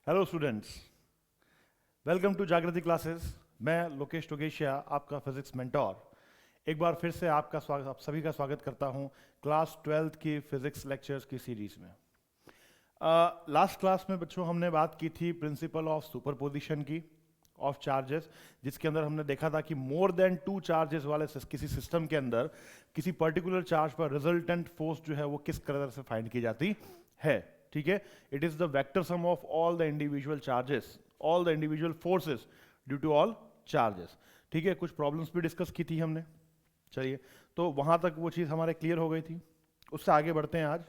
Hello students, welcome to जागृति classes. मैं लोकेश टोगेशिया, आपका फिजिक्स मेंटोर। एक बार फिर से आप सभी का स्वागत करता हूं क्लास 12th की फिजिक्स लेक्चर्स की सीरीज में। लास्ट क्लास में बच्चों हमने बात की थी प्रिंसिपल ऑफ सुपरपोजिशन की ऑफ चार्जेस, जिसके अंदर हमने देखा था कि मोर देन 2 चार्जेस वाले किसी सिस्टम के अंदर किसी पर्टिकुलर चार्ज पर रिजल्टेंट फोर्स जो है वो किस तरह से फाइंड की जाती है। ठीक है, it is the vector sum of all the individual charges, all the individual forces due to all charges. ठीक है, कुछ प्रॉब्लम्स भी डिस्कस की थी हमने। चलिए, तो वहां तक वो चीज हमारे क्लियर हो गई थी। उससे आगे बढ़ते हैं। आज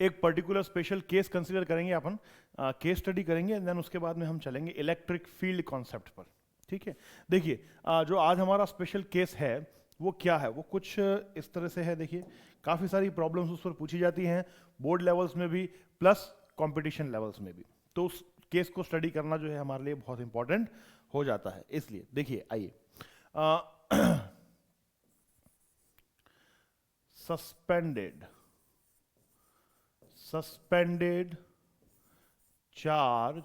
एक पर्टिकुलर स्पेशल केस कंसीडर करेंगे, अपन केस स्टडी करेंगे, देन उसके बाद में हम चलेंगे इलेक्ट्रिक फील्ड कॉन्सेप्ट पर। ठीक है, देखिए जो आज हमारा स्पेशल केस है वो क्या है, वो कुछ इस तरह से है। देखिए, काफी सारी प्रॉब्लम्स उस पर पूछी जाती हैं, बोर्ड लेवल्स में भी प्लस कंपटीशन लेवल्स में भी। तो उस केस को स्टडी करना जो है हमारे लिए बहुत इंपॉर्टेंट हो जाता है। इसलिए देखिए, आइए suspended charge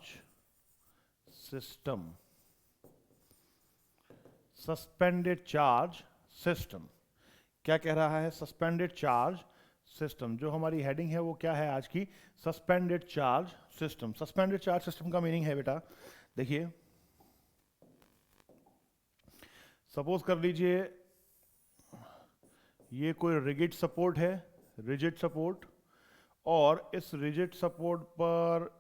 system, suspended charge system क्या कह रहा है? सस्पेंडेड चार्ज सिस्टम, जो हमारी हेडिंग है वो क्या है आज की? Suspended charge system. Suspended charge system का मीनिंग है बेटा, देखिए, सपोज कर लीजिए ये कोई रिजिड सपोर्ट है, रिजिड सपोर्ट, और इस रिजिड सपोर्ट पर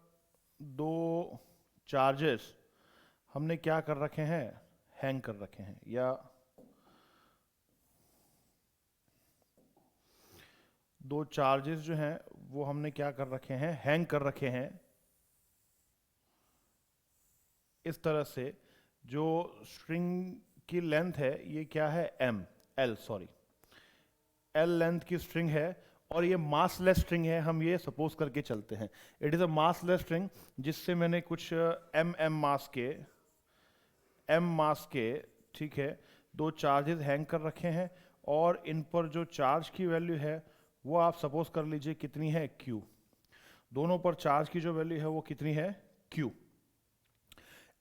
दो चार्जेस हमने क्या कर रखे हैं? हैंग कर रखे हैं, या दो चार्जेस जो हैं वो हमने क्या कर रखे हैं? हैंग कर रखे हैं। इस तरह से जो स्ट्रिंग की लेंथ है ये क्या है? एल लेंथ की स्ट्रिंग है, और ये मासलेस स्ट्रिंग है। हम ये सपोज करके चलते हैं it is a massless string, जिससे मैंने कुछ एम मास के ठीक है, दो चार्जेस हैंग कर रखे हैं, और इन पर जो चार्ज की वैल्यू है वो आप सपोज कर लीजिए कितनी है? Q। दोनों पर चार्ज की जो वैल्यू है वो कितनी है? Q।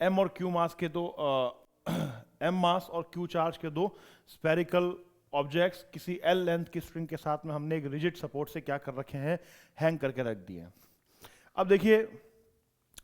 M और Q मास के दो M मास और Q चार्ज के दो स्फेरिकल ऑब्जेक्ट्स किसी L लेंथ की स्ट्रिंग के साथ में हमने एक रिजिड सपोर्ट से क्या कर रखे हैं? हैंग करके रख दिए हैं। अब देखिए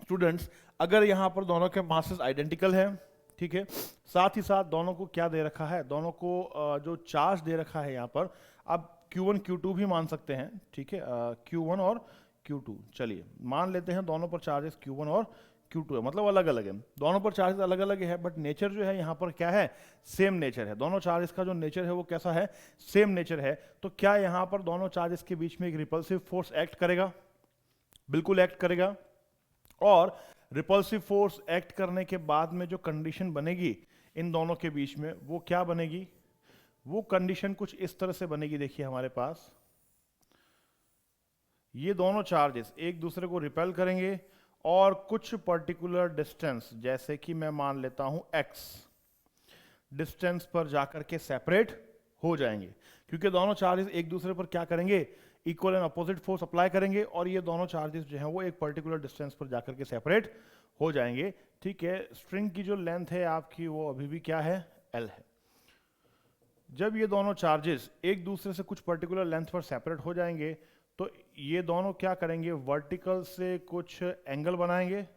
स्टूडेंट्स, अगर यहां पर दोनों के मासेस आइडेंटिकल हैं, ठीक है, साथ ही साथ दोनों को क्या दे रखा है? दोनों को जो चार्ज दे रखा है यहां पर, आप Q1 Q2 भी मान सकते हैं। ठीक है, Q1 और Q2, चलिए मान लेते हैं दोनों पर चार्जेस Q1 और Q2 है, मतलब अलग अलग है। दोनों पर चार्जेस अलग अलग है, बट नेचर जो है यहाँ पर क्या है? सेम नेचर है। दोनों चार्जेस का जो नेचर है वो कैसा है? सेम नेचर है। तो क्या यहाँ पर दोनों चार्जेस के बीच में एक रिपल्सिव फोर्स एक्ट करेगा? बिल्कुल एक्ट करेगा। और रिपल्सिव फोर्स एक्ट करने के बाद में जो कंडीशन बनेगी इन दोनों के बीच में, वो क्या बनेगी? वो कंडीशन कुछ इस तरह से बनेगी। देखिए हमारे पास ये दोनों चार्जेस एक दूसरे को रिपेल करेंगे, और कुछ पर्टिकुलर डिस्टेंस, जैसे कि मैं मान लेता हूं x डिस्टेंस पर जाकर के सेपरेट हो जाएंगे, क्योंकि दोनों चार्जेस एक दूसरे पर क्या करेंगे? Equal and opposite force apply करेंगे, और ये दोनों चार्जेस जो हैं वो एक पर्टिकुलर डिस्टेंस पर जाकर के सेपरेट हो जाएंगे। ठीक है, स्ट्रिंग की जो लेंथ है आपकी वो अभी भी क्या है? L है। जब ये दोनों चार्जेस एक दूसरे से कुछ पर्टिकुलर लेंथ पर सेपरेट हो जाएंगे, तो ये दोनों क्या करेंगे? वर्टिकल से कुछ एंगल बनाएंगे।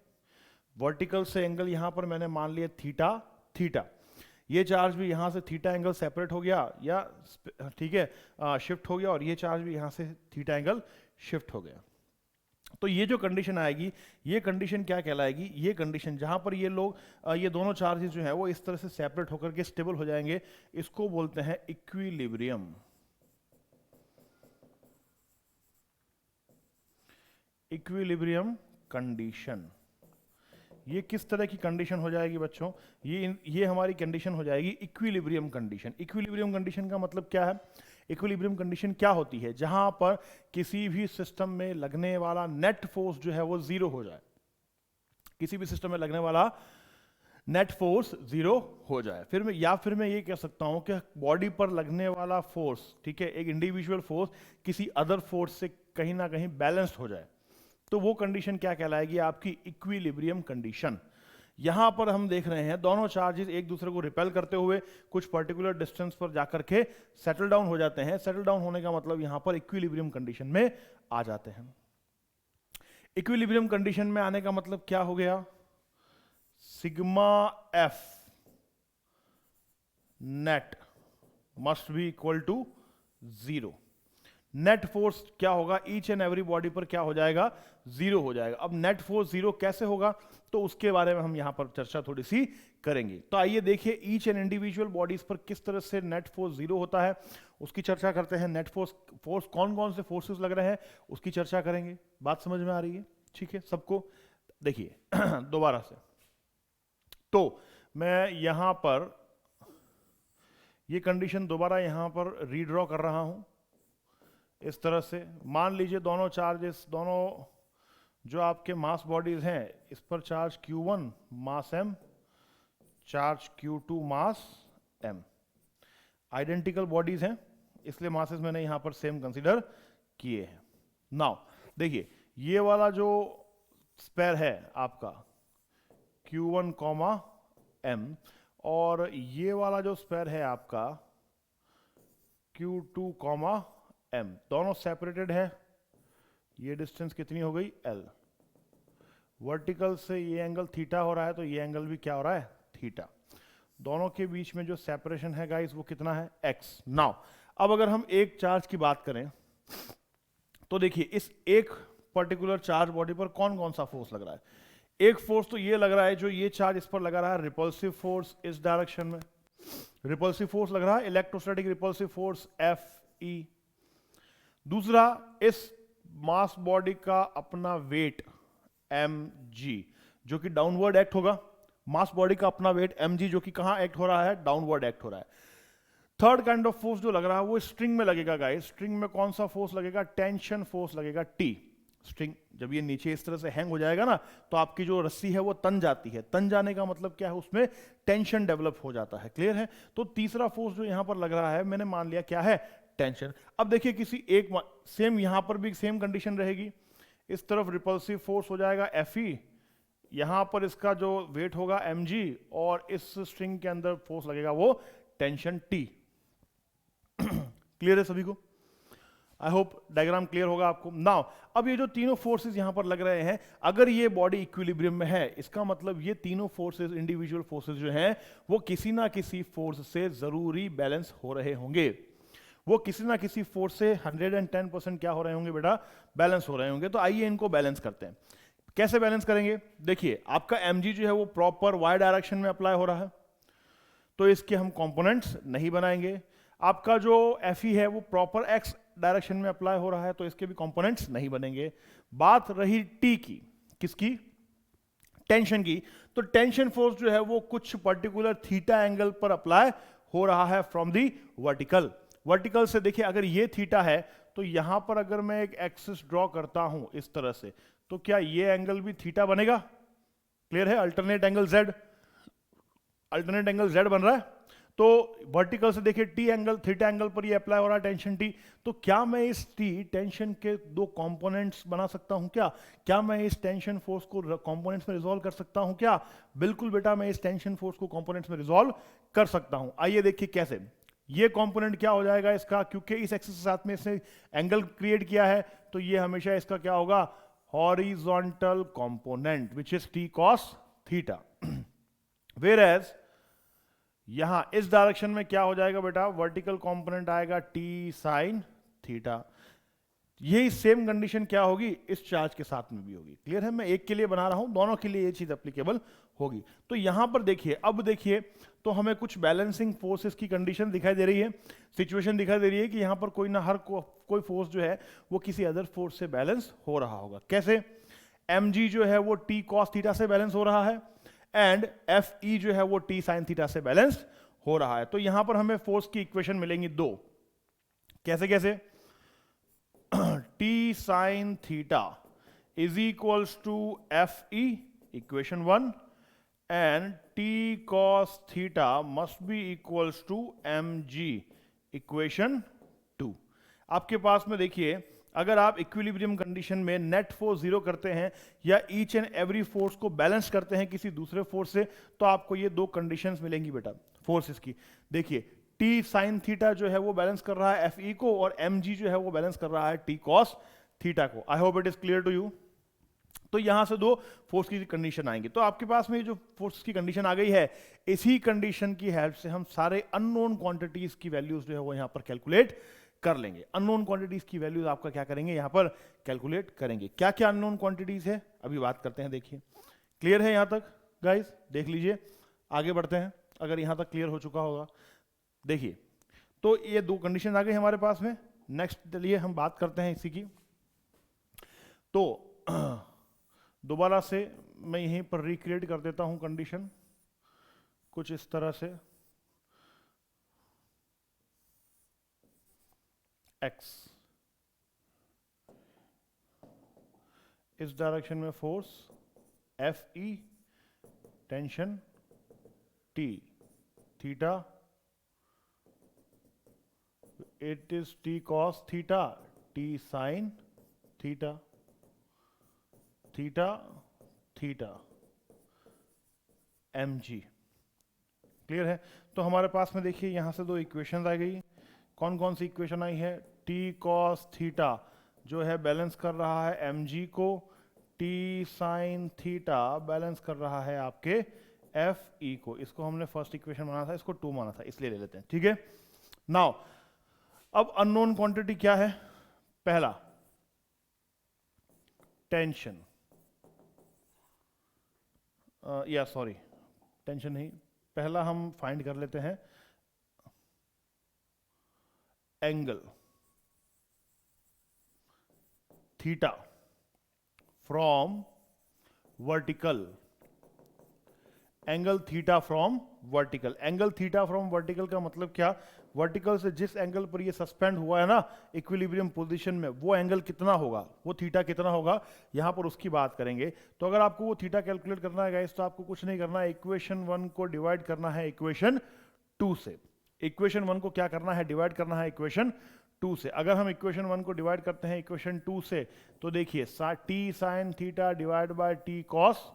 वर्टिकल से एंगल यहां पर मैंने मान लिया थीटा। ये चार्ज भी यहां से थीटा एंगल सेपरेट हो गया, या ठीक है शिफ्ट हो गया, और ये चार्ज भी यहां से थीटा एंगल शिफ्ट हो गया। तो ये जो कंडीशन आएगी, ये कंडीशन क्या कहलाएगी? ये कंडीशन जहां पर ये लोग ये दोनों चार्जेस जो है वो इस तरह से सेपरेट होकर के स्टेबल हो जाएंगे, इसको बोलते हैं इक्विलिब्रियम। Equilibrium condition. ये किस तरह की कंडीशन हो जाएगी बच्चों? ये हमारी कंडीशन हो जाएगी इक्विलिब्रियम कंडीशन। इक्विलिब्रियम कंडीशन का मतलब क्या है? इक्विलिब्रियम कंडीशन क्या होती है? जहां पर किसी भी सिस्टम में लगने वाला नेट फोर्स जो है वो जीरो हो जाए। किसी भी सिस्टम में लगने वाला नेट फोर्स जीरो हो जाए। फिर मैं ये कह सकता हूं कि बॉडी पर लगने वाला फोर्स, ठीक है, एक इंडिविजुअल फोर्स किसी अदर फोर्स से कहीं ना कहीं बैलेंस्ड हो जाए। तो वो कंडीशन क्या कहलाएगी? आपकी इक्विलिब्रियम कंडीशन। यहां पर हम देख रहे हैं दोनों चार्जेस एक दूसरे को रिपेल करते हुए कुछ पर्टिकुलर डिस्टेंस पर जाकर के सेटल डाउन हो जाते हैं। सेटल डाउन होने का मतलब यहां पर इक्विलिब्रियम कंडीशन में आ जाते हैं। इक्विलिब्रियम कंडीशन में आने का मतलब क्या हो गया? Sigma F net must be equal to 0। Net force क्या होगा? ईच एंड एवरी बॉडी पर क्या हो जाएगा? 0 हो जाएगा। अब नेट फोर्स 0 कैसे होगा, तो उसके बारे में हम यहां पर चर्चा थोड़ी सी करेंगे। तो आइए देखिए ईच एंड इंडिविजुअल बॉडीज पर किस तरह से नेट फोर्स 0 होता है, उसकी चर्चा करते हैं। नेट फोर्स कौन कौन से फोर्सेस लग रहे हैं उसकी चर्चा करेंगे। बात समझ में आ रही है? ठीक है सबको? देखिए दोबारा से, तो मैं यहां पर ये कंडीशन दोबारा यहां पर रीड्रॉ कर रहा हूं इस तरह से। मान लीजिए दोनों चार्जेस, दोनों जो आपके मास बॉडीज हैं, इस पर चार्ज Q1 मास m, चार्ज Q2 मास m, आइडेंटिकल बॉडीज हैं इसलिए मासेस मैंने यहां पर सेम कंसीडर किए हैं। नाउ देखिए ये वाला जो स्पेयर है आपका Q1 m और ये वाला जो स्पेयर है आपका Q2 m, दोनों सेपरेटेड है। ये डिस्टेंस कितनी हो गई? L। वर्टिकल से ये एंगल थीटा हो रहा है तो ये एंगल भी क्या हो रहा है? थीटा। दोनों के बीच में जो सेपरेशन है गाइस वो कितना है? x। नाउ अब अगर हम एक चार्ज की बात करें तो देखिए इस एक पर्टिकुलर चार्ज बॉडी पर कौन कौन सा फोर्स लग रहा है? एक फोर्स तो ये लग रहा है जो ये चार्ज इस पर लगा रहा है, रिपल्सिव फोर्स इस डायरेक्शन में, रिपल्सिव फोर्स लग रहा है, इलेक्ट्रोस्टैटिक रिपल्सिव फोर्स Fe। दूसरा इस मास बॉडी का अपना वेट mg जो कि डाउनवर्ड एक्ट होगा। मास बॉडी का अपना वेट mg जो कि कहां एक्ट हो रहा है? डाउनवर्ड एक्ट हो रहा है। थर्ड काइंड ऑफ फोर्स जो लग रहा है वो स्ट्रिंग में लगेगा गाइस। स्ट्रिंग में कौन सा फोर्स लगेगा? टेंशन फोर्स लगेगा T। स्ट्रिंग जब ये नीचे इस तरह से हैंग हो जाएगा ना तो आपकी जो रस्सी है वो तन जाती है। तन जाने का मतलब क्या है? उसमें टेंशन डेवलप हो जाता है। क्लियर है? तो तीसरा फोर्स जो यहां पर लग रहा है मैंने मान लिया क्या है? टेंशन। अब देखिए किसी एक सेम यहां पर भी सेम कंडीशन रहेगी। इस तरफ रिपल्सिव फोर्स हो जाएगा Fe, यहां पर इसका जो वेट होगा mg और इस स्ट्रिंग के अंदर फोर्स लगेगा वो टेंशन T। क्लियर है सभी को? आई होप डायग्राम क्लियर होगा आपको। नाउ अब ये जो तीनों फोर्सेस यहां पर लग रहे हैं, अगर ये बॉडी इक्विलिब्रियम में है इसका मतलब ये तीनों फोर्सेस, इंडिविजुअल फोर्सेस जो हैं वो किसी ना किसी फोर्स से जरूरी बैलेंस हो रहे होंगे। वो किसी ना किसी फोर्स से 110% क्या हो रहे होंगे बेटा? बैलेंस हो रहे होंगे। तो आइए इनको बैलेंस करते हैं। कैसे बैलेंस करेंगे? देखिए आपका mg जो है वो प्रॉपर y डायरेक्शन में अप्लाई हो रहा है तो इसके हम कंपोनेंट्स नहीं बनाएंगे। आपका जो Fe है वो प्रॉपर x डायरेक्शन में अप्लाई हो रहा है तो इसके भी कंपोनेंट्स नहीं बनेंगे। बात रही T की, किसकी? टेंशन की। तो टेंशन फोर्स जो है वो कुछ पर्टिकुलर थीटा एंगल पर अप्लाई हो रहा है फ्रॉम दी वर्टिकल। वर्टिकल से देखिए अगर ये थीटा है तो यहां पर अगर मैं एक एक्सिस ड्रॉ करता हूं इस तरह से तो क्या ये एंगल भी थीटा बनेगा? क्लियर है? Alternate angle Z, alternate angle Z बन रहा है। तो वर्टिकल से देखिए T एंगल, थीटा एंगल पर ये अप्लाई हो रहा है टेंशन T। तो क्या मैं इस T टेंशन के दो कंपोनेंट्स बना सकता हूं क्या? क्या मैं इस टेंशन फोर्स को कंपोनेंट्स में रिजॉल्व कर सकता हूं क्या? बिल्कुल बेटा, मैं इस टेंशन फोर्स को कंपोनेंट्स में रिजॉल्व कर सकता हूं। आइए देखिए कैसे। ये कंपोनेंट क्या हो जाएगा इसका? क्योंकि इस एक्सिस के साथ में इसने एंगल क्रिएट किया है तो ये हमेशा इसका क्या होगा? Horizontal component which is T cos theta. Whereas यहां इस डायरेक्शन में क्या हो जाएगा बेटा? वर्टिकल कंपोनेंट आएगा T sin थीटा। यही सेम कंडीशन क्या होगी? इस चार्ज के साथ में भी होगी। क्लियर है? मैं एक के लिए बना रहा हूं, दोनों के लिए ये चीज एप्लीकेबल होगी। तो यहां पर देखिए, अब देखिए तो हमें कुछ बैलेंसिंग फोर्सेस की कंडीशन दिखाई दे रही है, सिचुएशन दिखाई दे रही है कि यहां पर कोई ना कोई फोर्स जो है वो किसी अदर फोर्स से बैलेंस हो रहा होगा। कैसे? mg जो है वो T cos थीटा से बैलेंस हो रहा है एंड Fe जो है वो T sin थीटा से बैलेंस हो रहा है। तो यहां पर हमें फोर्स की इक्वेशन मिलेंगी दो। कैसे कैसे? T sin theta is equals to Fe equation 1 and T cos theta must be equals to mg equation 2। आपके पास में देखिए अगर आप इक्विलिब्रियम कंडीशन में नेट फोर्स जीरो करते हैं या ईच एंड एवरी फोर्स को बैलेंस करते हैं किसी दूसरे फोर्स से, तो आपको ये दो कंडीशंस मिलेंगी बेटा फोर्सेस की। देखिए टी साइन थीटा जो है वो बैलेंस कर रहा है एफ ई को, और एम जी जो है वो बैलेंस कर रहा है टी कॉस थीटा को। I hope it is clear to you. तो यहां से दो फोर्स की कंडीशन आएंगी, तो आपके पास में जो फोर्स की कंडीशन आ गई है, इसी कंडीशन की हेल्प से हम सारे अननोन क्वांटिटीज की वैल्यूज जो है वो यहां पर कैलकुलेट कर लेंगे। अननोन क्वांटिटीज की वैल्यूज आपका क्या करेंगे यहां पर कैलकुलेट करेंगे। क्या क्या अननोन क्वांटिटीज है अभी बात करते हैं। देखिए क्लियर है यहां तक गाइस, देख लीजिए आगे बढ़ते हैं अगर यहां तक क्लियर हो चुका होगा। देखिए तो ये दो कंडीशन आ गई हमारे पास में। नेक्स्ट चलिए हम बात करते हैं इसी की। तो दोबारा से मैं यहीं पर रिक्रिएट कर देता हूं कंडीशन कुछ इस तरह से। x इस डायरेक्शन में force F E, tension T, theta it is T cos theta, T sine theta, theta theta M G. Clear है। तो हमारे पास में देखिए यहां से दो इक्वेशंस आ गई। कौन कौन सी इक्वेशन आई है, टी कॉस थीटा जो है बैलेंस कर रहा है एम जी को, टी साइन थीटा बैलेंस कर रहा है आपके एफ ई को। इसको हमने फर्स्ट इक्वेशन माना था, इसको 2 माना था, इसलिए ले लेते हैं। ठीक है। नाउ अब अननोन क्वांटिटी क्या है, पहला टेंशन, या सॉरी टेंशन नहीं, पहला हम फाइंड कर लेते हैं angle theta from vertical. Angle theta from vertical, angle theta from vertical का मतलब क्या, वर्टिकल से जिस एंगल पर ये सस्पेंड हुआ है ना इक्विलिब्रियम पोजीशन में, वो एंगल कितना होगा, वो थीटा कितना होगा, यहां पर उसकी बात करेंगे। तो अगर आपको वो थीटा कैलकुलेट करना है गाइस, तो आपको कुछ नहीं करना है, इक्वेशन 1 को डिवाइड करना है इक्वेशन 2 से। इक्वेशन 1 को क्या करना है, डिवाइड करना है इक्वेशन 2 से। अगर हम इक्वेशन 1 को डिवाइड करते हैं इक्वेशन 2 से, तो देखिए T sine theta divide by T cos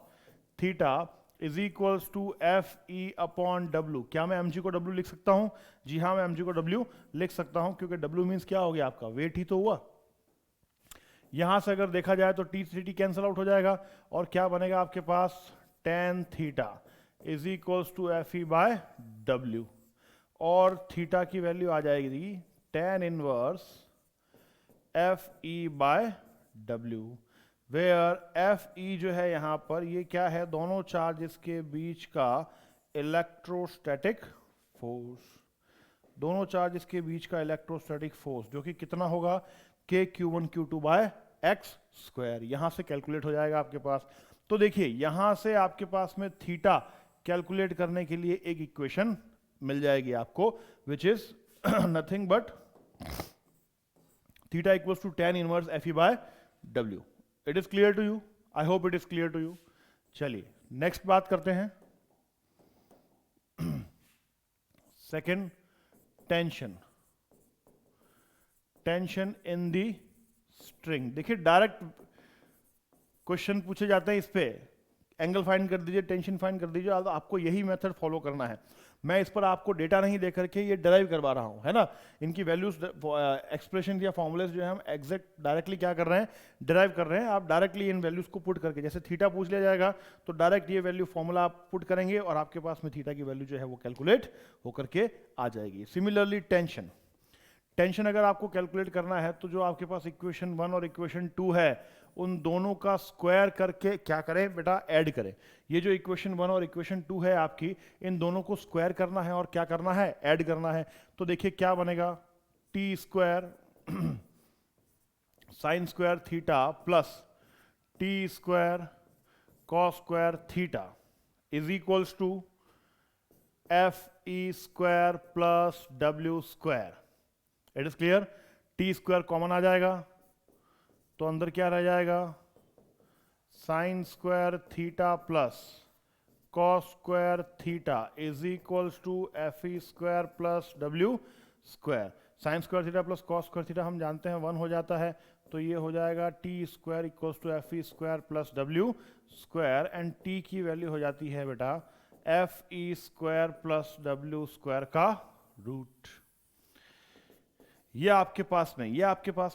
theta is equals to F E upon W. क्या मैं एम जी को डब्ल्यू लिख सकता हूं? जी हाँ, मैं एम जी को डब्ल्यू लिख सकता हूं, क्योंकि डब्ल्यू मीन्स क्या हो गया आपका, वेट ही तो हुआ। यहां से अगर देखा जाए तो टी से टी कैंसिल आउट हो जाएगा, और क्या बनेगा आपके पास, tan theta is equals to F E by W, और थीटा की वैल्यू आ जाएगी tan inverse F E by W, where F E जो है यहां पर ये क्या है, दोनों चार्जेस के बीच का इलेक्ट्रोस्टैटिक फोर्स, दोनों चार्जेस के बीच का इलेक्ट्रोस्टैटिक फोर्स, जो कि कितना होगा, के Q1 Q2 by X square. यहां से कैलकुलेट हो जाएगा आपके पास। तो देखिए यहां से आपके पास में थीटा कैलकुलेट करने के लिए एक इक्वेशन मिल जाएगी आपको, which is nothing but theta equals to tan inverse F E by W. It is clear to you, I hope it is clear to you. चलिए नेक्स्ट बात करते हैं, second tension, tension in the string. देखिए direct question पूछे जाते हैं इस पे, एंगल फाइंड कर दीजिए, टेंशन फाइंड कर दीजिए, आपको यही मेथड फॉलो करना है। मैं इस पर आपको डेटा नहीं दे करके ये डिराइव करवा रहा हूं, है ना। इनकी वैल्यूज एक्सप्रेशन या फॉर्मुलेस जो है हम एग्जैक्ट डायरेक्टली क्या कर रहे हैं, डिराइव कर रहे हैं। आप डायरेक्टली इन वैल्यूज को पुट करके, जैसे थीटा पूछ लिया जाएगा तो डायरेक्ट ये वैल्यू फॉर्मूला आप पुट करेंगे, और आपके पास में थीटा की वैल्यू जो है वो कैलकुलेट होकर के आ जाएगी। सिमिलरली टेंशन, टेंशन अगर आपको कैलकुलेट करना है तो जो आपके पास इक्वेशन 1 और इक्वेशन 2 है, उन दोनों का स्क्वायर करके क्या करें बेटा, ऐड करें। ये जो इक्वेशन 1 और इक्वेशन 2 है आपकी, इन दोनों को स्क्वायर करना है और क्या करना है, ऐड करना है। तो देखिए क्या बनेगा, T square sine square theta plus T square cos square theta is equals to F E square plus W square. It is clear. T square common आ जाएगा, तो अंदर क्या रह जाएगा, sine square theta plus cos square theta is equals to F E square plus W square. Sine square theta plus cos square theta हम जानते हैं 1 हो जाता है, तो ये हो जाएगा T square equals to F E square plus W square, and T की वैल्यू हो जाती है बेटा F E square plus W square का रूट। ये आपके पास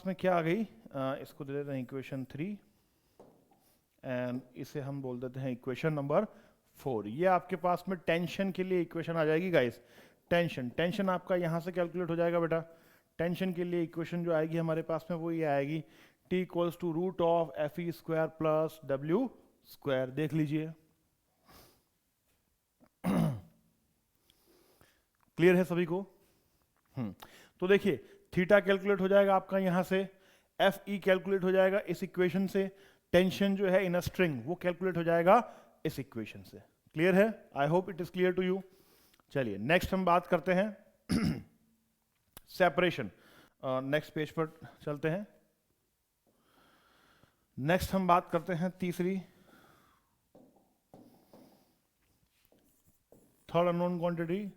में क्या आ गई, इसको दे देते हैं इक्वेशन 3 एंड इसे हम बोल देते हैं इक्वेशन नंबर 4। ये आपके पास में टेंशन के लिए इक्वेशन आ जाएगी गाइस। टेंशन आपका यहां से कैलकुलेट हो जाएगा बेटा। टेंशन के लिए इक्वेशन जो आएगी हमारे पास में वो ये आएगी T equals to root of F E square plus W square. देख लीजिए, क्लियर है सभी को? तो देखिए थीटा कैलकुलेट हो जाएगा आपका यहां से, एफ ई कैलकुलेट हो जाएगा इस इक्वेशन से, टेंशन जो है इन अ स्ट्रिंग वो कैलकुलेट हो जाएगा इस इक्वेशन से। क्लियर है? I hope it is clear to you. चलिए नेक्स्ट हम बात करते हैं सेपरेशन। नेक्स्ट पेज पर चलते हैं। नेक्स्ट हम बात करते हैं तीसरी, third unknown quantity,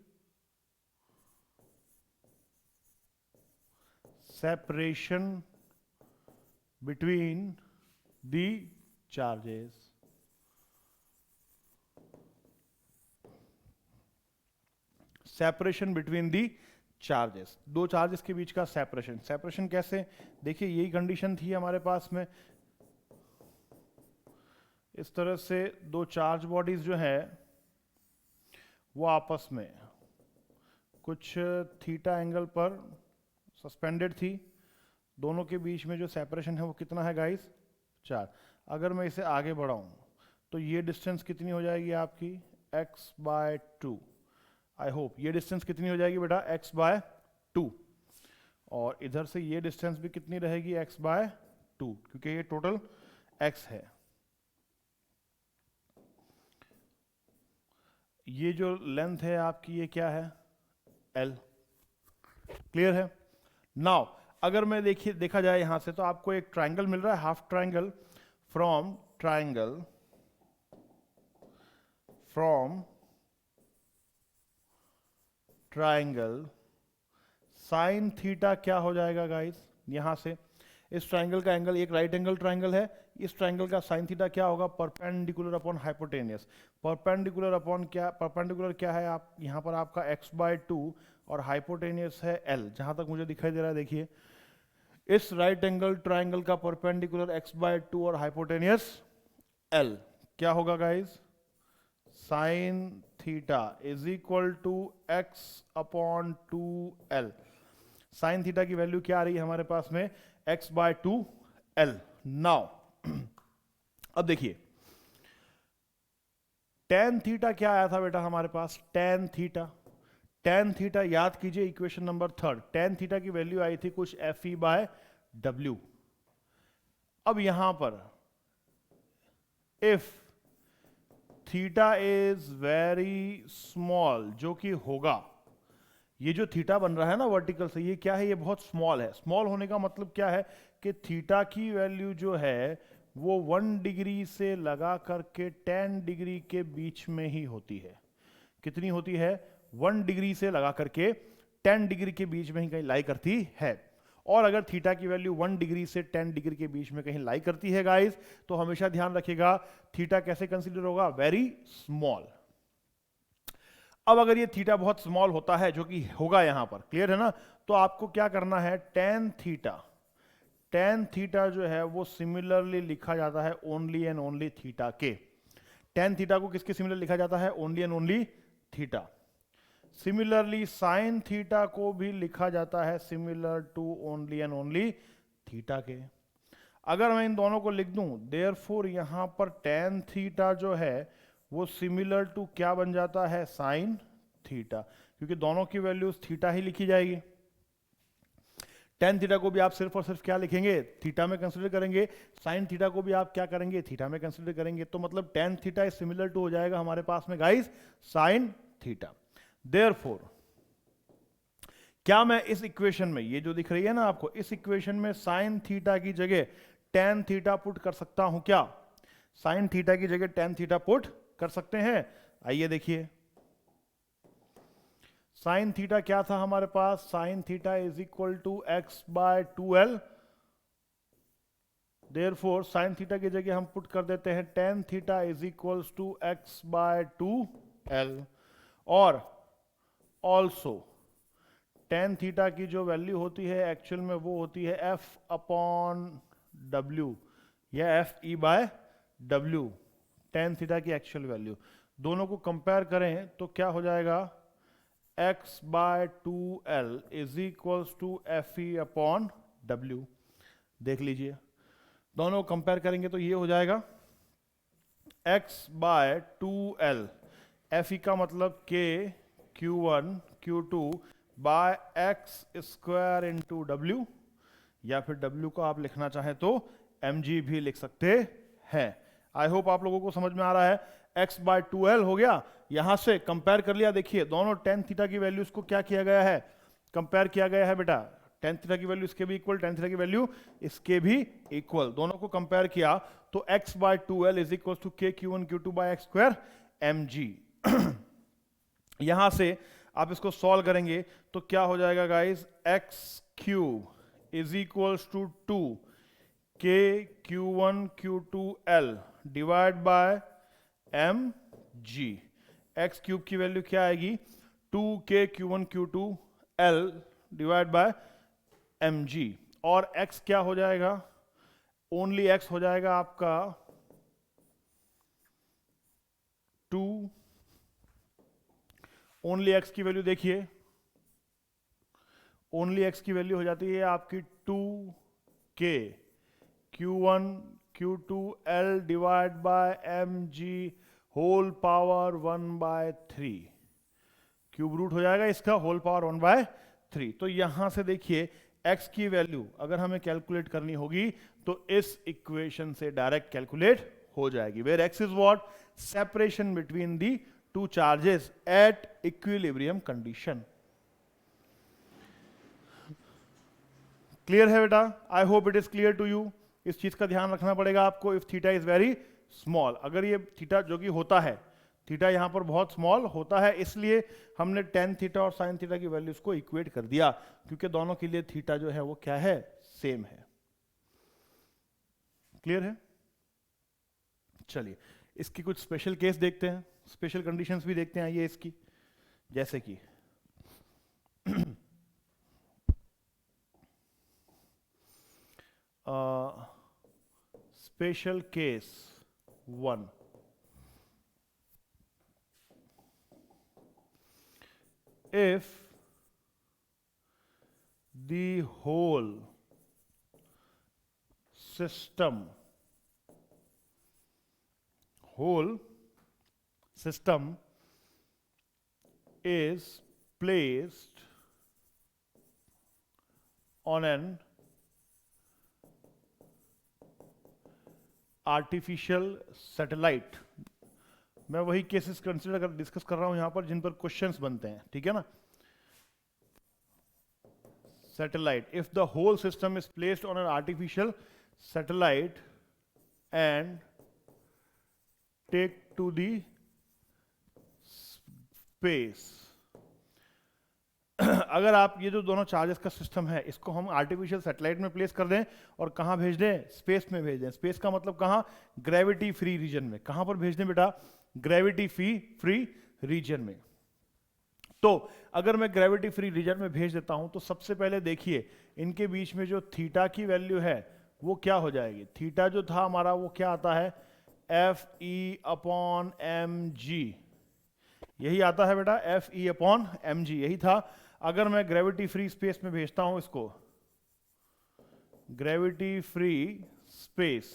separation between the charges। Separation between the charges, दो चार्जेस के बीच का सेपरेशन। सेपरेशन कैसे? देखिए यही कंडीशन थी हमारे पास में, इस तरह से दो चार्ज बॉडीज जो है वो आपस में कुछ थीटा एंगल पर सस्पेंडेड थी। दोनों के बीच में जो सेपरेशन है वो कितना है गाइस? 4। अगर मैं इसे आगे बढ़ाऊं तो ये डिस्टेंस कितनी हो जाएगी आपकी? x/2। आई होप ये डिस्टेंस कितनी हो जाएगी बेटा? x/2। और इधर से ये डिस्टेंस भी कितनी रहेगी? x/2, क्योंकि ये टोटल x है। ये जो लेंथ है आपकी ये क्या है? l। क्लियर है? नाउ अगर मैं देखा जाए यहां से तो आपको एक ट्रायंगल मिल रहा है, half triangle from triangle sine theta क्या हो जाएगा गाइस? यहां से इस ट्रायंगल का एंगल एक राइट एंगल ट्रायंगल है, इस ट्रायंगल का साइन थीटा क्या होगा? Perpendicular upon hypotenuse. परपेंडिकुलर क्या है? आप यहां पर आपका x/2 और हाइपोटेनियस है l, जहां तक मुझे दिखाई दे रहा है। देखिए इस राइट एंगल ट्रायंगल का परपेंडिकुलर x/2 और हाइपोटेनियस l क्या होगा guys? Sine theta is equal to x/2l। Sine theta की वैल्यू क्या आ रही है हमारे पास में? x/2l। नाउ अब देखिए tan थीटा क्या आया था बेटा हमारे पास? tan थीटा याद कीजिए इक्वेशन नंबर 3। tan थीटा की वैल्यू आई थी कुछ FE/W। अब यहां पर if theta is very small, जो कि होगा, ये जो थीटा बन रहा है ना वर्टिकल से, ये क्या है? ये बहुत स्मॉल है। स्मॉल होने का मतलब क्या है कि थीटा की वैल्यू जो है वो 1 डिग्री से लगा करके 10 डिग्री के बीच में ही होती है। कितनी होती है? 1 डिग्री से लगा करके 10 डिग्री के बीच में ही कहीं लाई करती है। और अगर थीटा की वैल्यू 1 डिग्री से 10 डिग्री के बीच में कहीं लाई करती है गाइस, तो हमेशा ध्यान रखिएगा थीटा कैसे कंसीडर होगा? Very small. अब अगर ये थीटा बहुत स्मॉल होता है, जो कि होगा यहां पर, क्लियर है ना, तो आपको क्या करना है? tan थीटा जो है वो सिमिलरली लिखा जाता है ओनली एंड ओनली थीटा के। tan थीटा को किसके सिमिलर लिखा जाता है? Only and only theta. Similarly sine theta को भी लिखा जाता है similar to only and only theta के। अगर मैं इन दोनों को लिख दूं, देयरफॉर यहां पर tan थीटा जो है वो सिमिलर टू क्या बन जाता है? साइन थीटा, क्योंकि दोनों की वैल्यूज थीटा ही लिखी जाएगी। tan थीटा को भी आप सिर्फ और सिर्फ क्या लिखेंगे? थीटा में कंसीडर करेंगे। साइन थीटा को भी आप क्या करेंगे? थीटा में कंसीडर करेंगे। तो मतलब tan theta is similar to हो जाएगा हमारे पास में गाइस साइन थीटा। देयरफॉर क्या मैं इस इक्वेशन में, ये जो दिख रही है ना आपको, इस इक्वेशन में साइन थीटा की जगह tan थीटा पुट कर सकता हूं क्या? साइन थीटा की जगह tan थीटा पुट कर सकते हैं। आइए देखिए साइन थीटा क्या था हमारे पास? Sine theta is equal to x/2l therefore sine theta की जगह हम पुट कर देते हैं tan theta is equals to x by 2l, और ऑल्सो टेन थीटा की जो वैल्यू होती है एक्चुअल में वो होती है f अपॉन w या F E by W, tan theta की एक्चुअल वैल्यू। दोनों को कंपेयर करें तो क्या हो जाएगा, x by 2l is equals to F E upon W. देख लीजिए, दोनों को कंपेयर करेंगे तो ये हो जाएगा x by 2l, F E का मतलब k q1 q2 by X square into W, या फिर w को आप लिखना चाहें तो mg भी लिख सकते हैं। आई होप आप लोगों को समझ में आ रहा है। x बाय 2l हो गया, यहां से कंपेयर कर लिया। देखिए दोनों टेन थीटा की वैल्यूज को क्या किया गया है, कंपेयर किया गया है बेटा। टेन थीटा की वैल्यू इसके भी इक्वल, टेन थीटा की वैल्यू इसके भी इक्वल, दोनों को कंपेयर किया तो x by 2l is equal to k q1 q2 by X square mg। यहां से आप इसको सॉल्व करेंगे तो क्या हो जाएगा guys, x cube is equals to 2 k q1 q2 l divide by mg। x cube की वैल्यू क्या आएगी, 2k q1 q2 l divide by mg, और x क्या हो जाएगा, ओनली x हो जाएगा आपका 2, ओनली x की वैल्यू देखिए, ओनली x की वैल्यू हो जाती है आपकी 2k q1 q2 l divide by mg whole power 1/3, cube root हो जाएगा इसका होल पावर 1/3। तो यहां से देखिए x की वैल्यू अगर हमें कैलकुलेट करनी होगी तो इस इक्वेशन से डायरेक्ट कैलकुलेट हो जाएगी, where x is what, separation between the two charges at equilibrium condition. Clear है बेटा, I hope it is clear to you. इस चीज का ध्यान रखना पड़ेगा आपको, if theta is very small, अगर ये थीटा जो कि होता है, थीटा यहां पर बहुत स्मॉल होता है, इसलिए हमने टेन थीटा और साइन थीटा की वैल्यूज को इक्वेट कर दिया, क्योंकि दोनों के लिए थीटा जो है वो क्या है, सेम है। क्लियर है, चलिए इसकी कुछ स्पेशल केस देखते हैं, स्पेशल कंडीशंस भी देखते हैं ये इसकी, जैसे कि special case 1, if the whole system is placed on an artificial satellite. मैं वही केसेस कंसिडर कर डिस्कस कर रहा हूं यहां पर जिन पर क्वेश्चंस बनते हैं, ठीक है ना। Satellite, if the whole system is placed on an artificial satellite and take to the space. अगर आप ये जो दोनों चार्जेस का सिस्टम है इसको हम आर्टिफिशियल सैटेलाइट में प्लेस कर दें और कहां भेज दें, स्पेस में भेज दें। स्पेस का मतलब कहां, ग्रेविटी फ्री रीजन में। कहां पर भेज दें बेटा, ग्रेविटी फ्री रीजन में। तो अगर मैं ग्रेविटी फ्री रीजन में भेज देता हूं तो सबसे पहले देखिए इनके बीच में जो थीटा की वैल्यू है वो क्या हो जाएगी। थीटा जो था हमारा वो क्या आता है, F E upon M G, यही आता है बेटा, F E upon M G यही था। अगर मैं ग्रेविटी फ्री स्पेस में भेजता हूं इसको, ग्रेविटी फ्री स्पेस,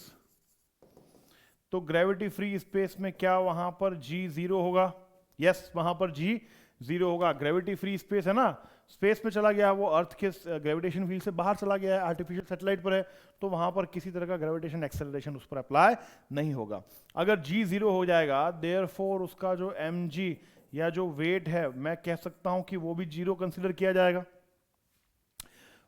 तो ग्रेविटी फ्री स्पेस में क्या वहां पर जी जीरो होगा, यस वहां पर जी जीरो होगा। ग्रेविटी फ्री स्पेस है ना, स्पेस में चला गया, वो अर्थ के ग्रेविटेशन फील्ड से बाहर चला गया है, आर्टिफिशियल सैटेलाइट पर है, तो वहां पर किसी तरह का ग्रेविटेशन एक्सेलरेशन उस पर अप्लाई नहीं होगा। अगर जी जीरो हो जाएगा, देयरफॉर उसका जो एम जी या जो वेट है मैं कह सकता हूं कि वो भी जीरो कंसीडर किया जाएगा।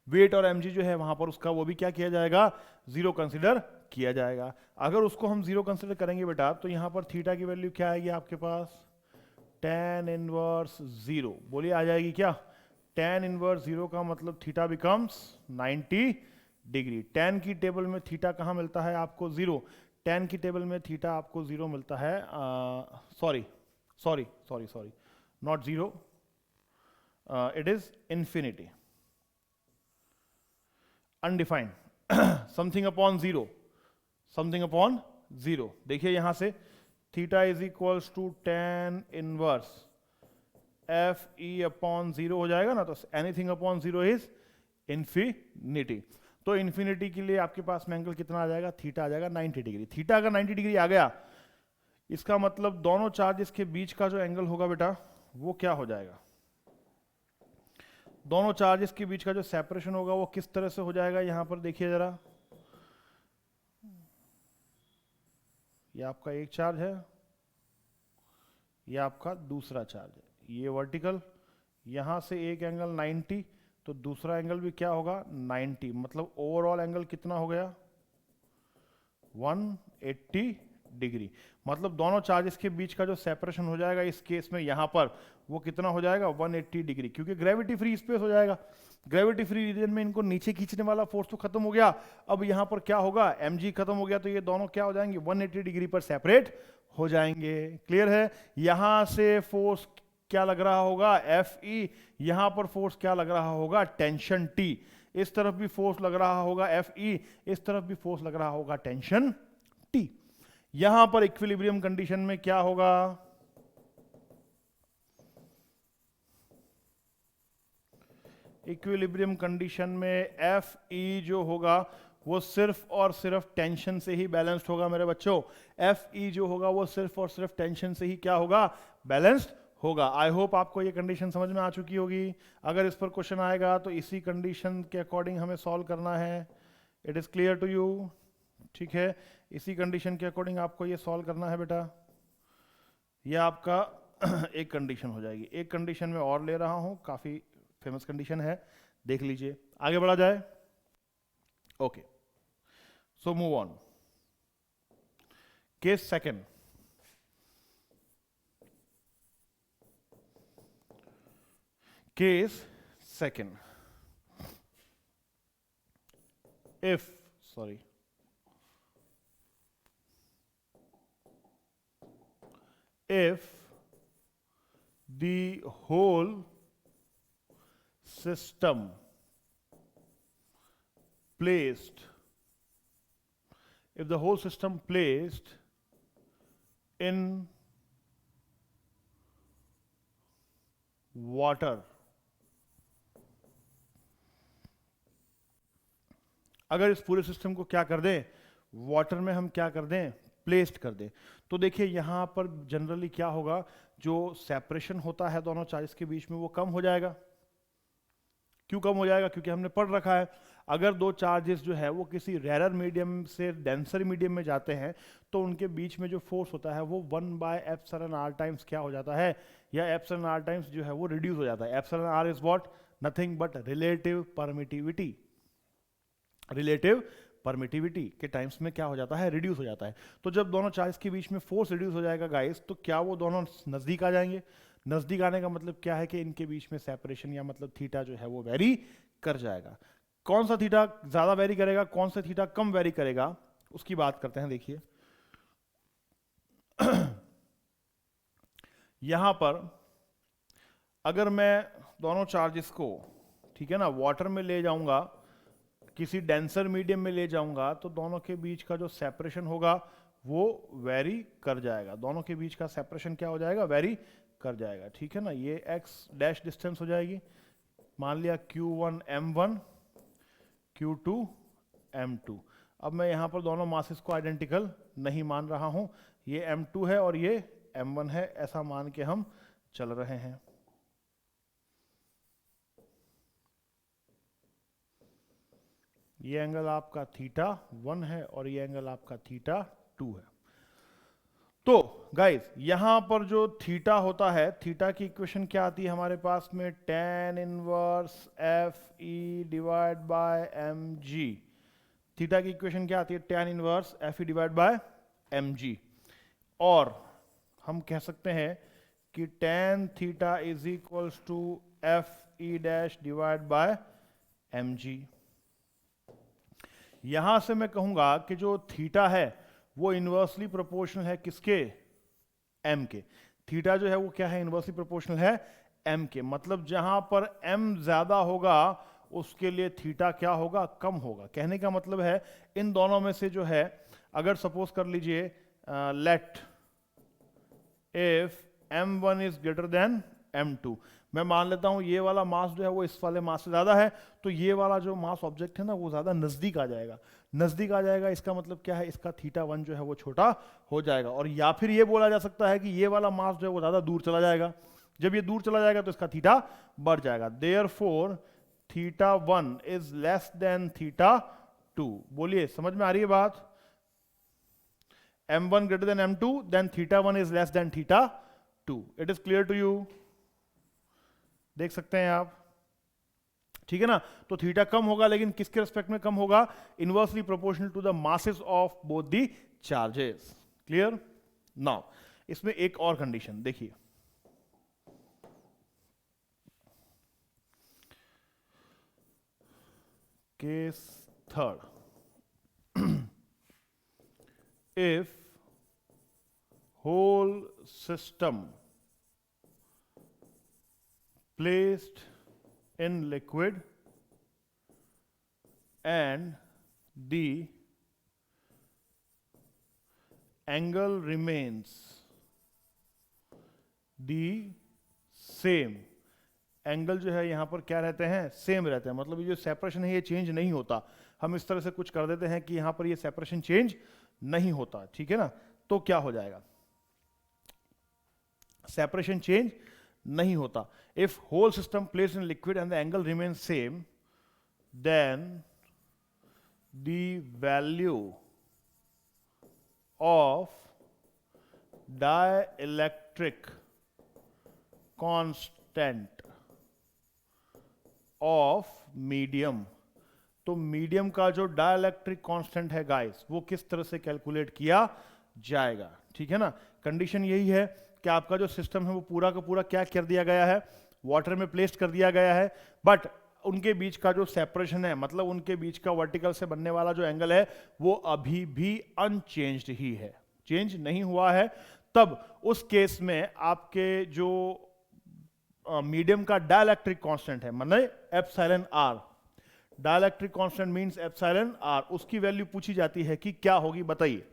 वेट और mg जो है वहां पर उसका वो भी क्या किया जाएगा, जीरो कंसीडर किया जाएगा। अगर उसको हम जीरो कंसीडर करेंगे बेटा तो यहां पर थीटा की वैल्यू क्या आएगी आपके पास, tan इनवर्स जीरो। बोलिए आ जाएगी क्या, tan इनवर्स जीरो का मतलब थीटा बिकम्स 90 डिग्री। टेन की टेबल में थीटा कहाँ मिलता है आपको? 0। टेन की टेबल में थीटा आपको 0 मिलता है, sorry sorry sorry sorry, not 0, it is infinity, undefined, something upon 0, something upon 0। देखिए यहां से theta is equals to tan inverse F E upon 0 हो जाएगा ना, तो एनीथिंग अपॉन 0 इज इंफिनिटी। तो इंफिनिटी के लिए आपके पास में एंगल कितना आ जाएगा? थीटा आ जाएगा 90 डिग्री। थीटा अगर 90 डिग्री आ गया, इसका मतलब दोनों चार्जेस के बीच का जो एंगल होगा बेटा वो क्या हो जाएगा? दोनों चार्जेस के बीच का जो सेपरेशन होगा वो किस तरह से हो जाएगा? यहां पर देखिए जरा, ये आपका एक चार्ज है, ये आपका दूसरा चार्ज है, ये वर्टिकल, यहां से एक एंगल 90, तो दूसरा एंगल भी क्या होगा? 90। मतलब ओवरऑल एंगल कितना हो गया? 180 डिग्री। मतलब दोनों चार्जेस के बीच का जो सेपरेशन हो जाएगा इस केस में यहां पर, वो कितना हो जाएगा? 180 डिग्री, क्योंकि ग्रेविटी फ्री स्पेस हो जाएगा। ग्रेविटी फ्री रीजन में इनको नीचे खींचने वाला फोर्स तो खत्म हो गया। अब यहां पर क्या होगा? mg खत्म हो गया, तो ये दोनों क्या हो जाएंगे? 180 डिग्री पर सेपरेट हो जाएंगे। क्लियर है? यहां से फोर्स क्या लग रहा होगा? Fe। यहां पर फोर्स क्या लग रहा होगा? Tension T। इस तरफ भी फोर्स लग रहा होगा Fe, इस तरफ भी फोर्स लग रहा होगा टेंशन T। यहां पर इक्विलिब्रियम कंडीशन में क्या होगा? इक्विलिब्रियम कंडीशन में Fe जो होगा वो सिर्फ और सिर्फ टेंशन से ही बैलेंस्ड होगा मेरे बच्चों। Fe जो होगा वो सिर्फ और सिर्फ टेंशन से ही क्या होगा? बैलेंस्ड होगा। आई होप आपको ये कंडीशन समझ में आ चुकी होगी। अगर इस पर क्वेश्चन आएगा तो इसी कंडीशन के अकॉर्डिंग हमें सॉल्व करना है। It is clear to you? ठीक है, इसी कंडीशन के अकॉर्डिंग आपको ये सॉल्व करना है बेटा। ये आपका एक कंडीशन हो जाएगी। एक कंडीशन में और ले रहा हूं, काफी फेमस कंडीशन है, देख लीजिए। आगे बढ़ा जाए। Okay, so move on. Case second, case second, if the whole system placed in water, अगर इस पूरे सिस्टम को क्या कर दें? वाटर में हम क्या कर दें? प्लेस्ड कर दें। तो देखिए यहां पर जनरली क्या होगा? जो सेपरेशन होता है दोनों चार्जेस के बीच में वो कम हो जाएगा। क्यों कम हो जाएगा? क्योंकि हमने पढ़ रखा है, अगर दो चार्जेस जो है वो किसी रेरर मीडियम से डेंसर मीडियम में जाते हैं तो उनके बीच में जो फोर्स होता है वो 1/εr टाइम्स क्या हो जाता है? या εr टाइम्स जो है वो रिड्यूस हो जाता है। εr is what? Nothing but relative permittivity. Relative permittivity के टाइम्स में क्या हो जाता है? रिड्यूस हो जाता है। तो जब दोनों चार्जेस के बीच में फोर्स रिड्यूस हो जाएगा गाइस, तो क्या वो दोनों नजदीक आ जाएंगे? नजदीक आने का मतलब क्या है? कि इनके बीच में सेपरेशन या मतलब थीटा जो है वो वेरी कर जाएगा। कौन सा थीटा ज्यादा वेरी करेगा, कौन सा थीटा कम वेरी करेगा, उसकी बात करते हैं। देखिए यहां पर अगर मैं दोनों चार्जेस को, ठीक है ना, वाटर में ले जाऊंगा, किसी डेंसर मीडियम में ले जाऊंगा, तो दोनों के बीच का जो सेपरेशन होगा वो वेरी कर जाएगा। दोनों के बीच का सेपरेशन क्या हो जाएगा? वेरी कर जाएगा। ठीक है ना, ये x डैश डिस्टेंस हो जाएगी, मान लिया q1 m1, q2 m2। अब मैं यहां पर दोनों मासेस को आइडेंटिकल नहीं मान रहा हूं, ये m2 है और ये m1 है, ऐसा मान के हम चल रहे हैं। ये एंगल आपका थीटा 1 है और ये एंगल आपका थीटा 2 है। तो गाइस यहां पर जो थीटा होता है, थीटा की इक्वेशन क्या आती है हमारे पास में? tan inverse F E divide by M G. Theta की इक्वेशन क्या आती है? tan inverse F E divide by M G. और हम कह सकते हैं कि tan theta is equals to F E dash divide by M G. यहां से मैं कहूंगा कि जो थीटा है वो इनवर्सली प्रोपोर्शनल है किसके, m के। थीटा जो है वो क्या है, इनवर्सली प्रोपोर्शनल है m के। मतलब जहां पर m ज्यादा होगा उसके लिए थीटा क्या होगा, कम होगा। कहने का मतलब है इन दोनों में से जो है, अगर सपोज कर लीजिए let if m1 is greater than m2, मैं मान लेता हूं ये वाला मास जो है वो इस वाले मास से ज्यादा है, तो ये वाला जो मास ऑब्जेक्ट है ना वो ज्यादा नजदीक आ जाएगा। नजदीक आ जाएगा इसका मतलब क्या है, इसका थीटा 1 जो है वो छोटा हो जाएगा। और या फिर ये बोला जा सकता है कि ये वाला मास जो है वो ज्यादा दूर चला जाएगा। जब ये दूर चला जाएगा तो इसका थीटा बढ़ जाएगा। Therefore theta 1 is less than theta 2। बोलिए समझ में आ रही है बात? m1 greater than m2, then theta 1 is less than theta 2. It is clear to you? देख सकते हैं आप, ठीक है ना। तो थीटा कम होगा, लेकिन किसके रिस्पेक्ट में कम होगा, inversely proportional to the masses of both the charges. Clear? Now इसमें एक और कंडीशन देखिए, case third, if whole system placed in liquid and the angle remains the same, angle जो है यहां पर क्या रहते हैं, सेम रहते हैं। मतलब ये जो सेपरेशन है ये चेंज नहीं होता। हम इस तरह से कुछ कर देते हैं कि यहां पर ये सेपरेशन चेंज नहीं होता, ठीक है ना। तो क्या हो जाएगा, सेपरेशन चेंज नहीं होता। If whole system placed in liquid and the angle remain same, then the value of dielectric constant of medium, तो मीडियम का जो डाइलेक्ट्रिक कांस्टेंट है गाइस, वो किस तरह से कैलकुलेट किया जाएगा, ठीक है ना। कंडीशन यही है कि आपका जो सिस्टम है वो पूरा का पूरा क्या कर दिया गया है, वाटर में प्लेस्ड कर दिया गया है, बट उनके बीच का जो सेपरेशन है, मतलब उनके बीच का वर्टिकल से बनने वाला जो एंगल है वो अभी भी अनचेंज्ड ही है, चेंज नहीं हुआ है। तब उस केस में आपके जो मीडियम का डाइलेक्ट्रिक कांस्टेंट है, मतलब epsilon R, dielectric constant means epsilon R, उसकी वैल्यू पूछी जाती है कि क्या होगी बताइए।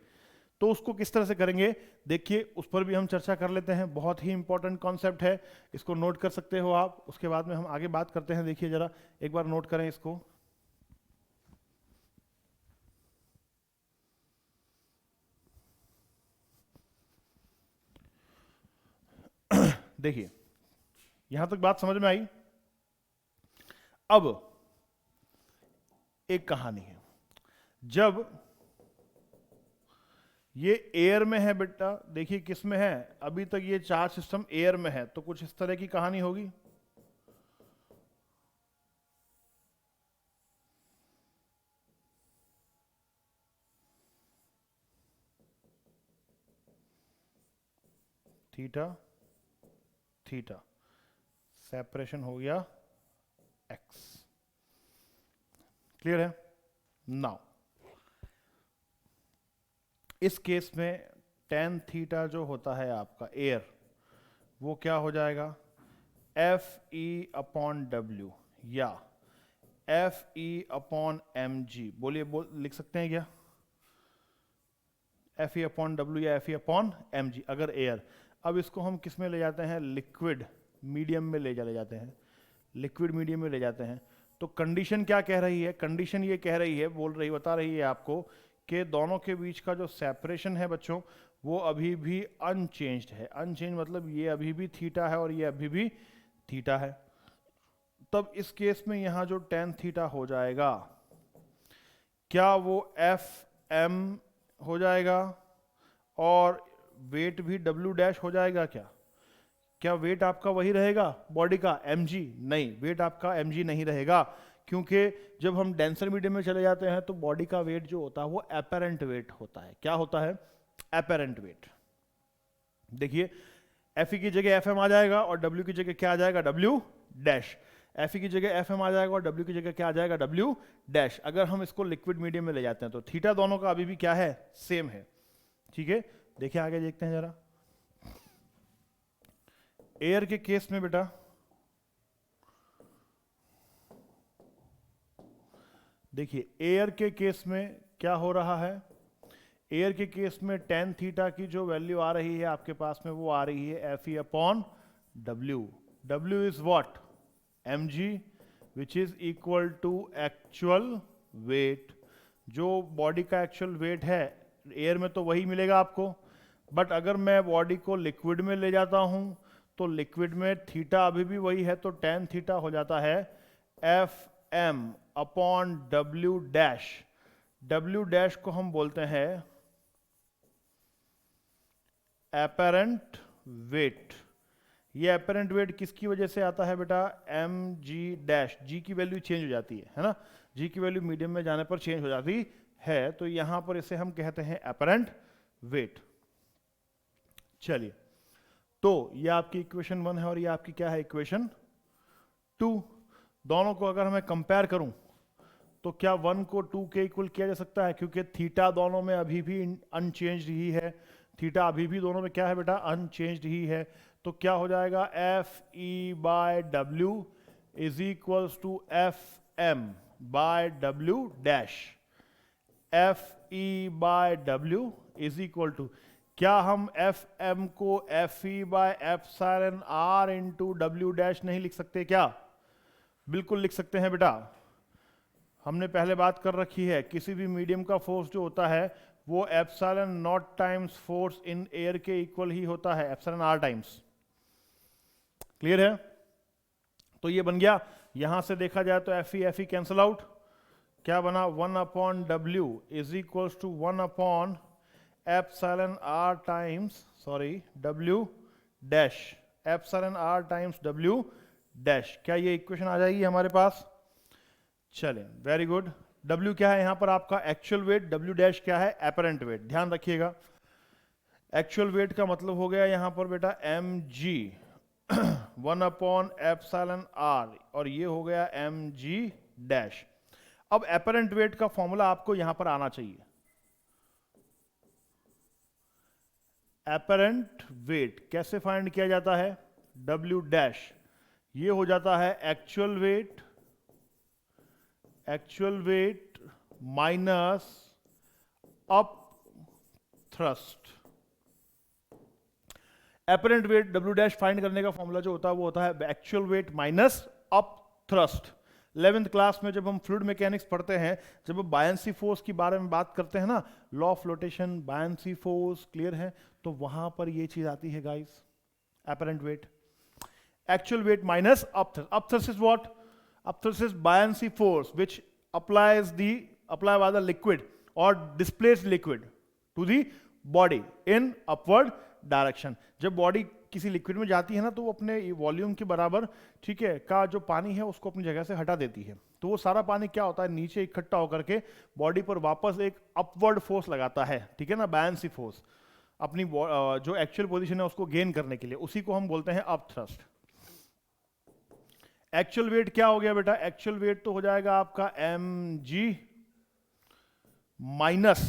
तो उसको किस तरह से करेंगे देखिए, उस पर भी हम चर्चा कर लेते हैं। बहुत ही इंपॉर्टेंट कॉन्सेप्ट है, इसको नोट कर सकते हो आप। उसके बाद में हम आगे बात करते हैं। देखिए जरा एक बार नोट करें इसको। देखिए यहां तक बात समझ में आई। अब एक कहानी है, जब ये एयर में है बेटा, देखिए किस में है, अभी तक ये चार्ज सिस्टम एयर में है, तो कुछ इस तरह की कहानी होगी। थीटा थीटा, सेपरेशन हो गया एक्स। क्लियर है? नाउ इस केस में tan थीटा जो होता है आपका एयर, वो क्या हो जाएगा, एफ ई अपॉन डब्ल्यू या F E upon M G. बोलिए लिख सकते हैं क्या, एफ ई अपॉन डब्ल्यू या F E upon M G अगर एयर। अब इसको हम किस में ले जाते हैं, लिक्विड मीडियम में ले जाते हैं, लिक्विड मीडियम में ले जाते हैं। तो कंडीशन क्या कह रही है, कंडीशन ये कह रही है, बता रही है आपको कि दोनों के बीच का जो सेपरेशन है बच्चों वो अभी भी अनचेंज्ड है। अनचेंज मतलब ये अभी भी थीटा है और ये अभी भी थीटा है। तब इस केस में यहां जो tan थीटा हो जाएगा, क्या वो एफ एम हो जाएगा और वेट भी डब्ल्यू डैश हो जाएगा क्या? क्या वेट आपका वही रहेगा बॉडी का mg? नहीं, वेट आपका mg नहीं रहेगा, क्योंकि जब हम डेंसर मीडियम में चले जाते हैं तो बॉडी का वेट जो होता है वो एपेरेंट वेट होता है। क्या होता है? Apparent wait. देखिए Fe की जगह Fm आ जाएगा और W की जगह क्या आ जाएगा, W डैश। एफ की जगह एफ एम आ जाएगा और डब्ल्यू की जगह क्या आ जाएगा, डब्ल्यू डैश। अगर हम इसको लिक्विड मीडियम में ले जाते हैं तो थीटा दोनों का अभी भी क्या है, सेम है। ठीक है, देखिए आगे देखते हैं जरा। एयर के केस में बेटा देखिए, एयर के केस में क्या हो रहा है, एयर के केस में टेन थीटा की जो वैल्यू आ रही है आपके पास में वो आ रही है F E upon W. W is what, M G, which is equal to actual weight. जो बॉडी का एक्चुअल वेट है एयर में तो वही मिलेगा आपको, बट अगर मैं बॉडी को लिक्विड में ले जाता हूं तो लिक्विड में थीटा अभी भी वही है, तो टेन थीटा हो जाता है F M upon W dash. W dash को हम बोलते हैं एपरेंट वेट। ये एपरेंट वेट किसकी वजह से आता है बेटा, एम जी डैश। जी की वैल्यू चेंज हो जाती है ना, जी की वैल्यू मीडियम में जाने पर चेंज हो जाती है, तो यहां पर इसे हम कहते हैं एपरेंट वेट। चलिए, तो ये आपकी इक्वेशन 1 है और ये आपकी क्या है, इक्वेशन 2। दोनों को अगर मैं कंपेयर करूं तो क्या 1 को 2 के इक्वल किया जा सकता है, क्योंकि थीटा दोनों में अभी भी अनचेंज्ड ही है। थीटा अभी भी दोनों में क्या है बेटा, अनचेंज्ड ही है। तो क्या हो जाएगा, F E by W is equals to F M by W dash. F E by W is equal to, क्या हम एफ एम को F E by epsilon R into W dash नहीं लिख सकते क्या, बिल्कुल लिख सकते हैं बेटा। हमने पहले बात कर रखी है, किसी भी मीडियम का फोर्स जो होता है वो epsilon not times force in air के इक्वल ही होता है, एप्सिलॉन आर टाइम्स। क्लियर है, तो ये बन गया। यहां से देखा जाए तो एफ ई कैंसल आउट, क्या बना, 1 upon W is equals to 1 upon epsilon R times, sorry W dash, epsilon R times W dash. क्या ये इक्वेशन आ जाएगी हमारे पास, चलें, वेरी गुड। W क्या है यहां पर आपका, एक्चुअल वेट। W डैश क्या है, एपरेंट वेट। ध्यान रखिएगा, एक्चुअल वेट का मतलब हो गया यहां पर बेटा M G 1 upon epsilon R, और ये हो गया एम जी डैश। अब एपरेंट वेट का फॉर्मूला आपको यहां पर आना चाहिए। एपरेंट वेट कैसे फाइंड किया जाता है, W डैश, ये हो जाता है actual wait minus up thrust. Apparent wait W dash find करने का फॉर्मूला जो होता है वो होता है actual wait minus up thrust. 11th class में जब हम फ्लूइड मैकेनिक्स पढ़ते हैं, जब हम बायंसी फोर्स के बारे में बात करते हैं ना, law of flotation, buoyancy force, clear है, तो वहां पर ये चीज आती है guys, apparent wait. Actual weight minus up thrust. Up thrust is what? Up thrust is buoyancy force which applied by the liquid or displaced liquid to the body in upward direction. जब body किसी liquid में जाती है ना तो वो अपने volume के बराबर, ठीक है, का जो पानी है उसको अपनी जगह से हटा देती है, तो वो सारा पानी क्या होता है, नीचे इकट्ठा होकर के बॉडी पर वापस एक अपवर्ड फोर्स लगाता है, ठीक है ना, बायंसी फोर्स, अपनी जो एक्चुअल पोजीशन है उसको गेन करने के लिए, उसी को हम बोलते हैं अप थ्रस्ट। एक्चुअल वेट क्या हो गया बेटा, एक्चुअल वेट तो हो जाएगा आपका M G minus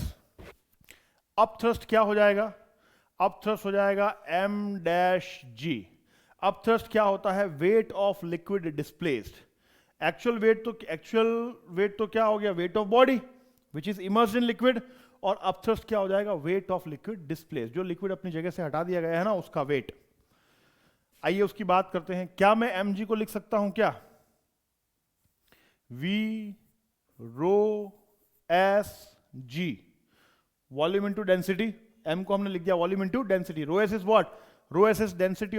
up thrust, क्या हो जाएगा, अप थ्रस्ट हो जाएगा M dash G. Up thrust क्या होता है, weight of liquid displaced. Actual weight तो क्या हो गया, weight of body which is immersed in liquid, और अप थ्रस्ट क्या हो जाएगा, वेट ऑफ लिक्विड डिस्प्लेस्ड, जो लिक्विड अपनी जगह से हटा दिया गया है ना उसका वेट। आइए उसकी बात करते हैं। क्या मैं mg को लिख सकता हूं क्या, v rho S G, volume into density. m को हमने लिख दिया volume into density. Rho S is what, rho S is density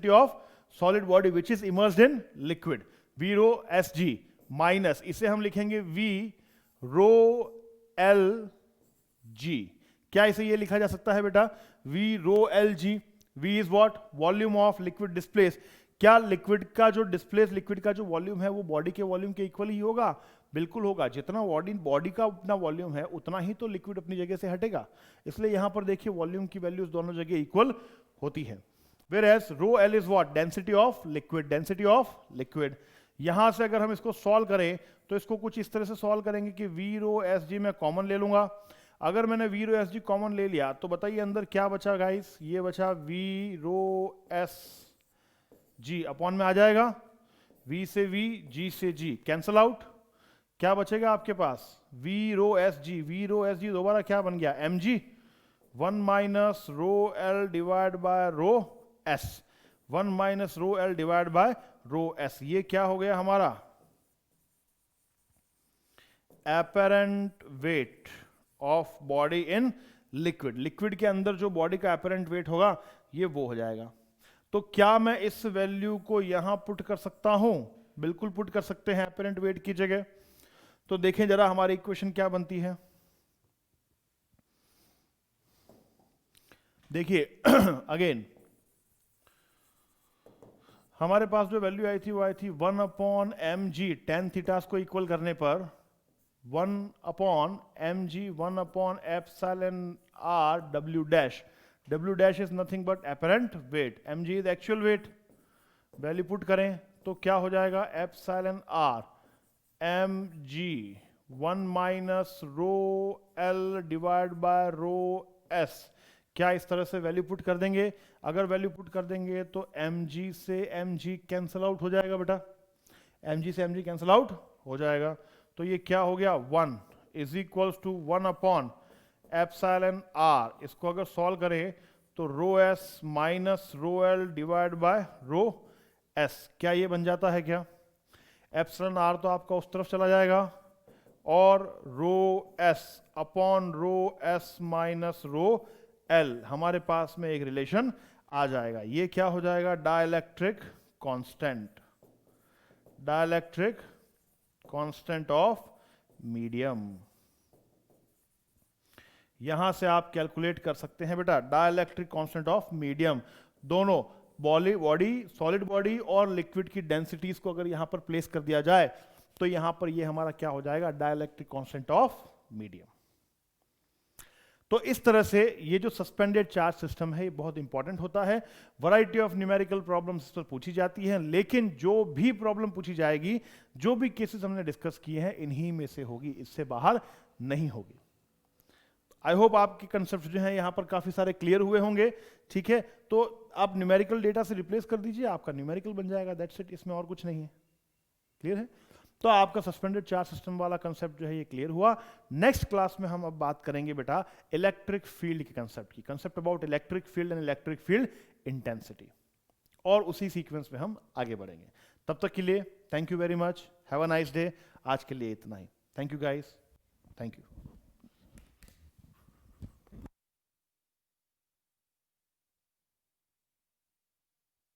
of solid body which is immersed in liquid. v rho S G minus, इसे हम लिखेंगे v rho L G. क्या इसे ये लिखा जा सकता है बेटा, v rho L G. V is what, volume of liquid displace. क्या लिक्विड का जो डिस्प्लेस लिक्विड का जो वॉल्यूम है वो बॉडी के वॉल्यूम के इक्वल ही होगा, बिल्कुल होगा। जितना बॉडी का अपना वॉल्यूम है उतना ही तो लिक्विड अपनी जगह से हटेगा, इसलिए यहां पर देखिए वॉल्यूम की वैल्यूज दोनों जगह इक्वल होती है। Whereas rho L is what? Density of liquid, density of liquid. यहां से अगर हम इसको सॉल्व करें तो इसको कुछ इस तरह से सॉल्व करेंगे कि V rho SG मैं कॉमन ले लूंगा. अगर मैंने V rho SG कॉमन ले लिया तो बताइए अंदर क्या बचा गाइस? ये बचा V rho SG अपॉन में आ जाएगा. V से V, G से G कैंसल आउट. क्या बचेगा आपके पास? V rho SG. V rho SG दोबारा क्या बन गया? mg. 1 minus rho L divide by rho S. 1 minus rho L divide by rho S. ये क्या हो गया हमारा? Apparent weight of body in liquid. Liquid के अंदर जो बॉडी का एपरेंट वेट होगा ये वो हो जाएगा. तो क्या मैं इस वैल्यू को यहां पुट कर सकता हूं? बिल्कुल पुट कर सकते हैं एपरेंट वेट की जगह. तो देखें जरा हमारी इक्वेशन क्या बनती है. देखिए अगेन हमारे पास जो वैल्यू आई थी वो आई थी 1 upon M G. Tan thetas को इक्वल करने पर 1 upon M G 1 upon epsilon R W dash. W dash is nothing but apparent weight. M G is actual weight. Value put करें तो क्या हो जाएगा? Epsilon R M G 1 minus rho L divide by rho S. क्या इस तरह से value put कर देंगे? अगर वैल्यू पुट कर देंगे तो mg से mg कैंसल आउट हो जाएगा बेटा. mg से mg कैंसल आउट हो जाएगा. तो ये क्या हो गया? 1 is equals to 1 upon epsilon R. इसको अगर सॉल्व करें तो rho S minus rho L divide by rho S. क्या ये बन जाता है क्या? एप्सिलॉन आर तो आपका उस तरफ चला जाएगा और rho S upon rho S minus rho L हमारे पास में एक रिलेशन आ जाएगा. ये क्या हो जाएगा? Dielectric constant. Dielectric constant of medium. यहां से आप कैलकुलेट कर सकते हैं बेटा डाइलेक्ट्रिक कांस्टेंट ऑफ मीडियम. दोनों बॉडी सॉलिड बॉडी और लिक्विड की डेंसिटीज को अगर यहां पर प्लेस कर दिया जाए तो यहां पर ये हमारा क्या हो जाएगा? Dielectric constant of medium. तो इस तरह से ये जो सस्पेंडेड चार्ज सिस्टम है ये बहुत इंपॉर्टेंट होता है. वैरायटी ऑफ न्यूमेरिकल प्रॉब्लम्स इस पर पूछी जाती हैं, लेकिन जो भी प्रॉब्लम पूछी जाएगी, जो भी केसेस हमने डिस्कस किए हैं, इन्हीं में से होगी, इससे बाहर नहीं होगी. आई होप आपके कंसेप्ट जो हैं यहां पर काफी सारे क्लियर हुए होंगे. ठीक है, तो आप न्यूमेरिकल डेटा से रिप्लेस कर दीजिए, आपका न्यूमेरिकल बन जाएगा. That's it. इसमें और कुछ नहीं है. क्लियर है? तो आपका सस्पेंडेड चार्ज सिस्टम वाला कंसेप्ट जो है ये क्लियर हुआ. नेक्स्ट क्लास में हम अब बात करेंगे बेटा इलेक्ट्रिक फील्ड के कंसेप्ट की. Concept about electric field and electric field intensity. और उसी सीक्वेंस में हम आगे बढ़ेंगे. तब तक के लिए thank you very much. Have a nice day. आज के लिए इतना ही. Thank you guys. Thank you.